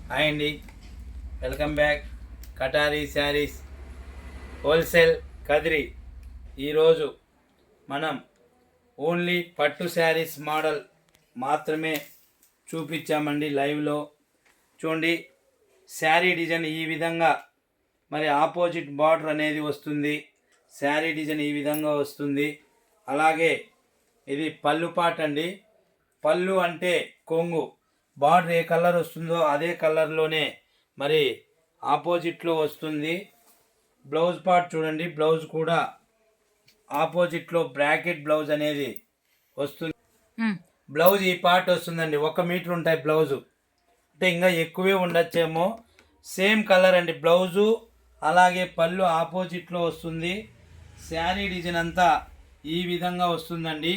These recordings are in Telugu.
హాయ్ అండి, welcome back. కటారీ saris wholesale Kadiri. ఈరోజు మనం ఓన్లీ పట్టు శారీస్ మోడల్ మాత్రమే చూపించామండి లైవ్లో. చూడండి, శారీ డిజైన్ ఈ విధంగా మరి ఆపోజిట్ బార్డర్ అనేది వస్తుంది. శారీ డిజైన్ ఈ విధంగా వస్తుంది. అలాగే ఇది పళ్ళు పాట అండి. పళ్ళు అంటే కొంగు, బార్డర్ ఏ కలర్ వస్తుందో అదే కలర్లోనే మరి ఆపోజిట్లో వస్తుంది. బ్లౌజ్ పార్ట్ చూడండి, బ్లౌజ్ కూడా ఆపోజిట్లో బ్రాకెట్ బ్లౌజ్ అనేది వస్తుంది. బ్లౌజ్ ఈ పార్ట్ వస్తుందండి. 1 మీటర్ ఉంటాయి బ్లౌజు, అంటే ఇంకా ఎక్కువే ఉండొచ్చేమో. సేమ్ కలర్ అండి బ్లౌజు, అలాగే పళ్ళు ఆపోజిట్లో వస్తుంది. శారీ డిజైన్ అంతా ఈ విధంగా వస్తుందండి.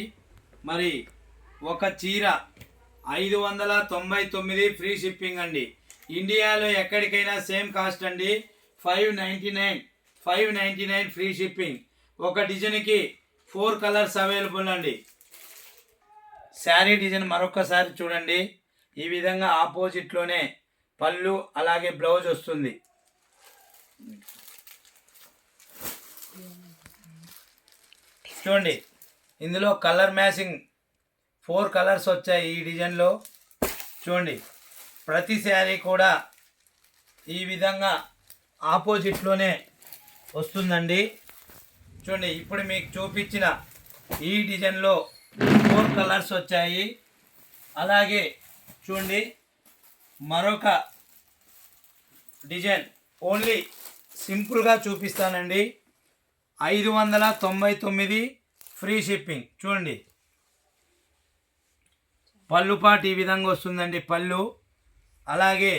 మరి ఒక చీర 599 ఫ్రీ షిప్పింగ్ అండి. ఇండియాలో ఎక్కడికైనా సేమ్ కాస్ట్ అండి. 599 ఫ్రీ షిప్పింగ్. ఒక డిజైన్కి 4 కలర్స్ అవైలబుల్ అండి. శారీ డిజైన్ మరొకసారి చూడండి. ఈ విధంగా ఆపోజిట్లోనే పళ్ళు అలాగే బ్లౌజ్ వస్తుంది. చూడండి, ఇందులో కలర్ మ్యాచింగ్ 4 కలర్స్ వచ్చాయి ఈ డిజైన్లో. చూడండి, ప్రతి శారీ కూడా ఈ విధంగా ఆపోజిట్లోనే వస్తుందండి. చూడండి, ఇప్పుడు మీకు చూపించిన ఈ డిజైన్లో 4 కలర్స్ వచ్చాయి. అలాగే చూడండి, మరొక డిజైన్ ఓన్లీ సింపుల్గా చూపిస్తానండి. 599 ఫ్రీ షిప్పింగ్. చూడండి, పళ్ళు పాటు ఈ విధంగా వస్తుందండి పళ్ళు. అలాగే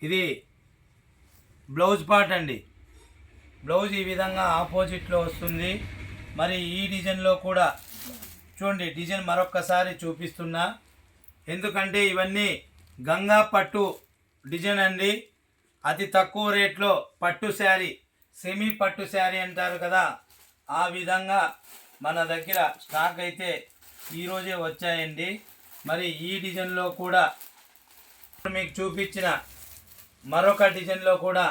ఇది బ్లౌజ్ పార్ట్ అండి. బ్లౌజ్ ఈ విధంగా ఆపోజిట్లో వస్తుంది. మరి ఈ డిజైన్లో కూడా చూడండి, డిజైన్ మరొక్కసారి చూపిస్తున్నా, ఎందుకంటే ఇవన్నీ గంగా పట్టు డిజైన్ అండి. అతి తక్కువ రేట్లో పట్టు శారీ, సెమీ పట్టు శారీ అంటారు కదా, ఆ విధంగా మన దగ్గర స్టాక్ అయితే ఈరోజే వచ్చాయండి. మరి ఈ డిజైన్లో కూడా మీకు చూపించిన మరొక డిజైన్లో కూడా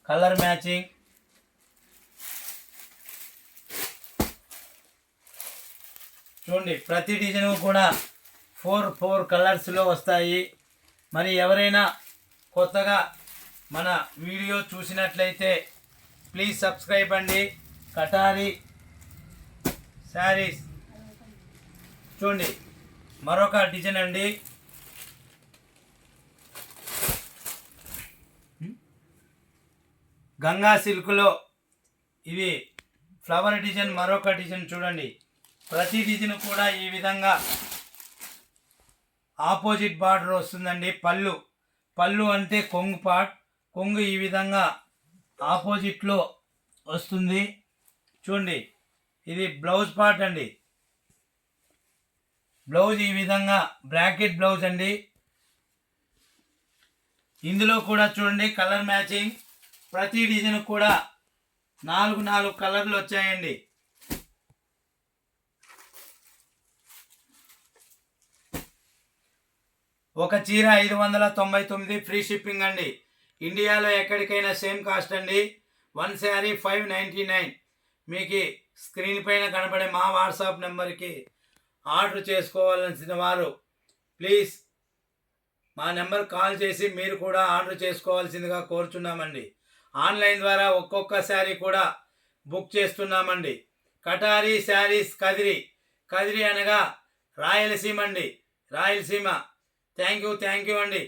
కలర్ మ్యాచింగ్. చూడండి, ప్రతి డిజైన్ కూడా 4 కలర్స్లో వస్తాయి. మరి ఎవరైనా కొత్తగా మన వీడియో చూసినట్లయితే ప్లీజ్ సబ్స్క్రైబ్ అండి, కటారీ శారీస్. చూడండి, మరొక డిజైన్ అండి. గంగా సిల్క్లో ఇవి ఫ్లవర్ డిజైన్. మరొక డిజైన్ చూడండి, ప్రతి డిజైన్ కూడా ఈ విధంగా ఆపోజిట్ బార్డర్ వస్తుందండి. పళ్ళు అంటే కొంగు పార్ట్, కొంగు ఈ విధంగా ఆపోజిట్లో వస్తుంది. చూడండి, ఇది బ్లౌజ్ పార్ట్ అండి. బ్లౌజ్ ఈ విధంగా బ్రాకెట్ బ్లౌజ్ అండి. ఇందులో కూడా చూడండి కలర్ మ్యాచింగ్. ప్రతి డిజైన్ కూడా 4 కలర్లు వచ్చాయండి. ఒక చీర 599 ఫ్రీ షిప్పింగ్ అండి. ఇండియాలో ఎక్కడికైనా సేమ్ కాస్ట్ అండి. 1 శారీ 599. మీకు స్క్రీన్ పైన కనబడే మా వాట్సాప్ నెంబర్కి ఆర్డర్ చేసుకోవాల్సిన వారు ప్లీజ్ మా నెంబర్ కాల్ చేసి మీరు కూడా ఆర్డర్ చేసుకోవాల్సిందిగా కోరుచున్నామండి. ఆన్లైన్ ద్వారా ఒక్కొక్క శారీ కూడా బుక్ చేస్తున్నామండి. కటారీ శారీస్ కదిరి అనగా రాయలసీమ అండి, రాయలసీమ. థ్యాంక్ యూ అండి.